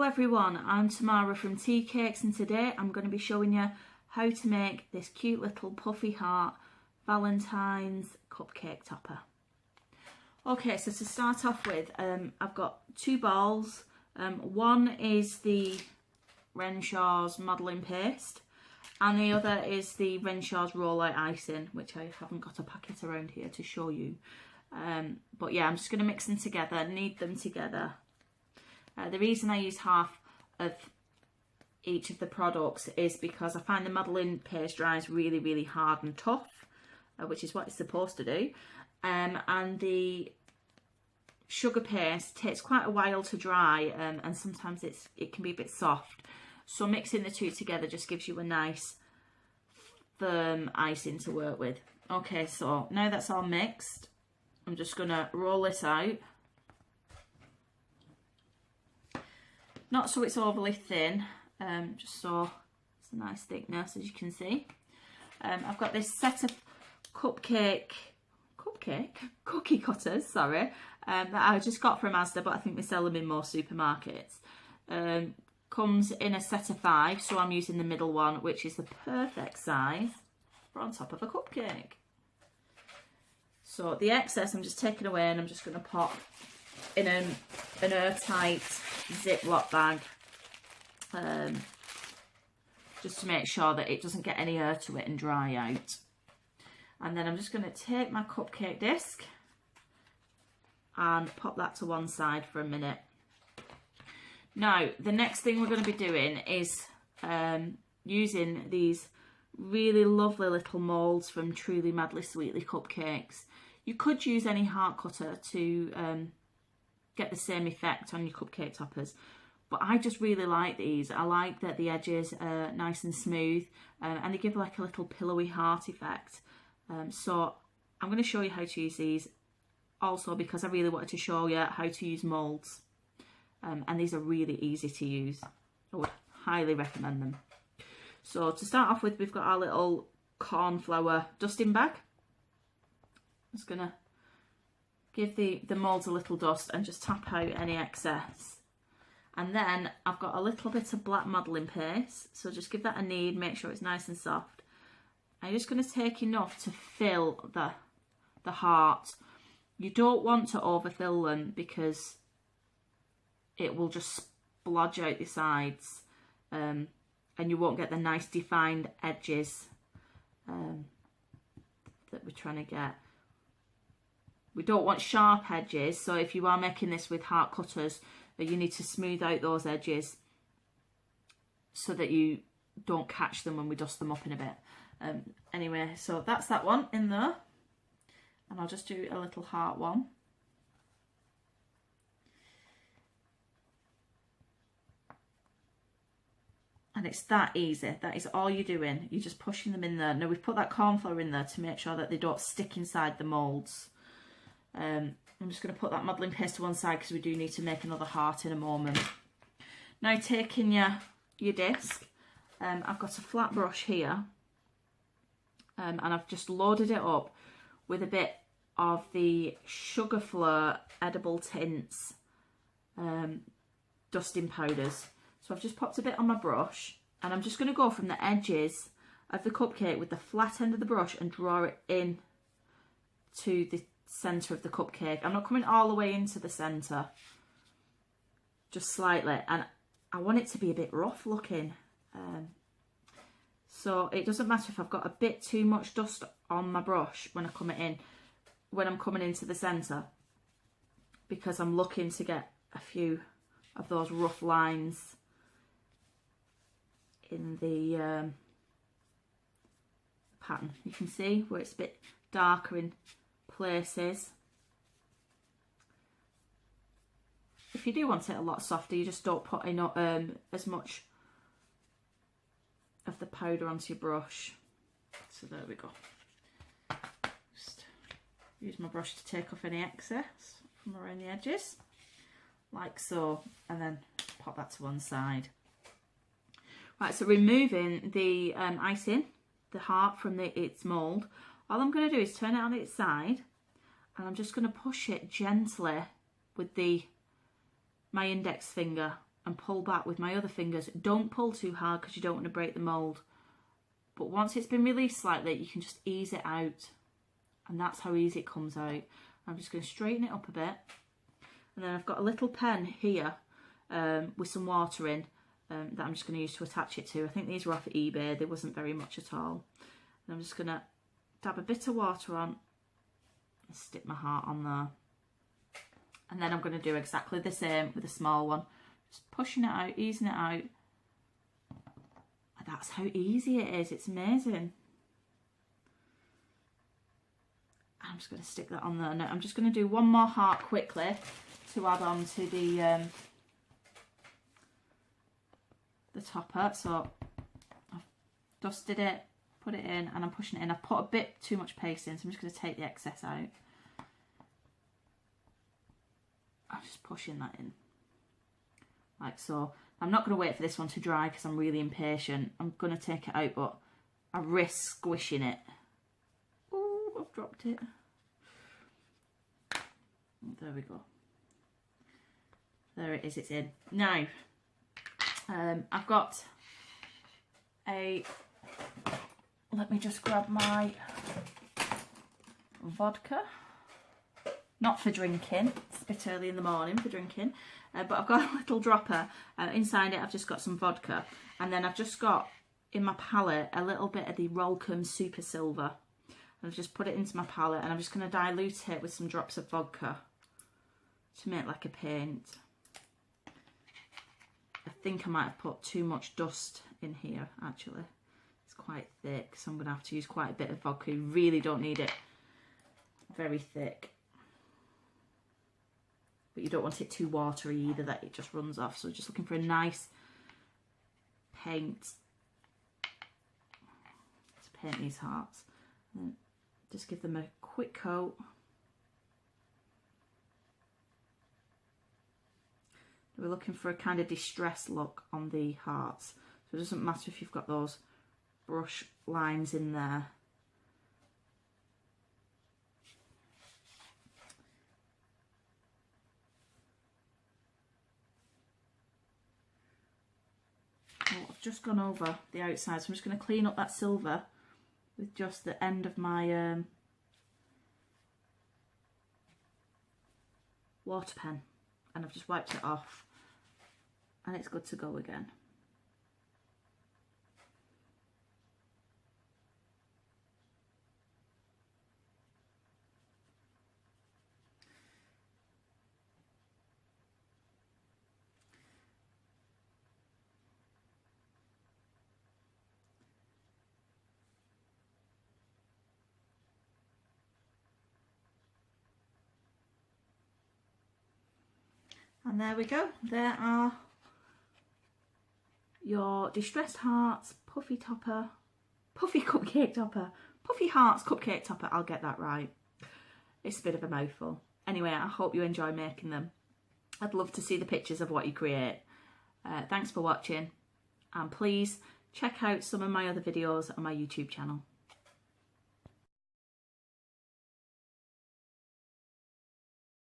everyone, I'm Tamara from Tea Cakes, and today I'm going to be showing you how to make this cute little puffy heart Valentine's cupcake topper. Okay, so to start off with, I've got two balls. One is the Renshaw's modelling paste and the other is the Renshaw's rollout icing, which I haven't got a packet around here to show you. But yeah, I'm just going to mix them together, knead them together. The reason I use half of each of the products is because I find the modelling paste dries really hard and tough, which is what it's supposed to do. And the sugar paste takes quite a while to dry, and sometimes it can be a bit soft. So mixing the two together just gives you a nice firm icing to work with. Okay, so now that's all mixed, I'm just going to roll this out. Not so it's overly thin, just so it's a nice thickness, as you can see. I've got this set of cookie cutters, sorry, that I just got from Asda, but I think they sell them in most supermarkets. Comes in a set of 5, so I'm using the middle one, which is the perfect size for on top of a cupcake. So the excess I'm just taking away, and I'm just going to pop in an airtight Ziploc bag, just to make sure that it doesn't get any air to it and dry out. And then I'm just going to take my cupcake disc and pop that to one side for a minute. Now, the next thing we're going to be doing is using these really lovely little moulds from Truly Madly Sweetly Cupcakes. You could use any heart cutter to get the same effect on your cupcake toppers, but I just really like these. I like that the edges are nice and smooth, and they give like a little pillowy heart effect. So I'm going to show you how to use these also because I really wanted to show you how to use moulds, and these are really easy to use. I would highly recommend them. So to start off with, we've got our little corn flour dusting bag. I'm just going to give the moulds a little dust and just tap out any excess. And then I've got a little bit of black modelling paste, so just give that a knead, make sure it's nice and soft. I'm just going to take enough to fill the heart. You don't want to overfill them because it will just splodge out the sides, and you won't get the nice defined edges that we're trying to get. We don't want sharp edges, so if you are making this with heart cutters, you need to smooth out those edges so that you don't catch them when we dust them up in a bit. Anyway, so that's that one in there, and I'll just do a little heart one. And it's that easy. That is all you're doing. You're just pushing them in there. Now we've put that corn flour in there to make sure that they don't stick inside the moulds. I'm just going to put that modelling paste to one side because we do need to make another heart in a moment. Now taking your disc, I've got a flat brush here, and I've just loaded it up with a bit of the Sugar Fleur Edible Tints dusting powders. So I've just popped a bit on my brush, and I'm just going to go from the edges of the cupcake with the flat end of the brush and draw it in to the centre of the cupcake. I'm not coming all the way into the centre, just slightly, and I want it to be a bit rough looking. So it doesn't matter if I've got a bit too much dust on my brush when I'm coming into the centre, because I'm looking to get a few of those rough lines in the pattern. You can see where it's a bit darker in places. If you do want it a lot softer, you just don't put in as much of the powder onto your brush. So there we go. Just use my brush to take off any excess from around the edges, like so, and then pop that to one side. Right, so removing the icing, the heart from its mould, all I'm going to do is turn it on its side, and I'm just going to push it gently with my index finger and pull back with my other fingers. Don't pull too hard because you don't want to break the mould. But once it's been released slightly, you can just ease it out. And that's how easy it comes out. I'm just going to straighten it up a bit. And then I've got a little pen here with some water in that I'm just going to use to attach it to. I think these were off of eBay. There wasn't very much at all. And I'm just going to dab a bit of water on and stick my heart on there. And then I'm going to do exactly the same with a small one. Just pushing it out, easing it out. And that's how easy it is. It's amazing. I'm just going to stick that on there. Now I'm just going to do one more heart quickly to add on to the topper. So I've dusted it, put it in, and I'm pushing it in. I've put a bit too much paste in, so I'm just going to take the excess out. I'm just pushing that in, like so. I'm not going to wait for this one to dry because I'm really impatient. I'm going to take it out, but I risk squishing it. Oh, I've dropped it. There we go. There it is, it's in. Now, I've got a, let me just grab my vodka. Not for drinking, it's a bit early in the morning for drinking, but I've got a little dropper. Inside it I've just got some vodka, and then I've just got in my palette a little bit of the Rollcombe Super Silver. I've just put it into my palette, and I'm just going to dilute it with some drops of vodka to make like a paint. I think I might have put too much dust in here actually. It's quite thick, so I'm going to have to use quite a bit of vodka. You really don't need it very thick. But you don't want it too watery either, that it just runs off. So just looking for a nice paint to paint these hearts. And just give them a quick coat. We're looking for a kind of distressed look on the hearts. So it doesn't matter if you've got those brush lines in there. I've just gone over the outside, so I'm just going to clean up that silver with just the end of my water pen, and I've just wiped it off, and it's good to go again. And there we go. There are your distressed hearts, puffy topper, puffy cupcake topper, puffy hearts cupcake topper. I'll get that right. It's a bit of a mouthful. Anyway, I hope you enjoy making them. I'd love to see the pictures of what you create. Thanks for watching, and please check out some of my other videos on my YouTube channel.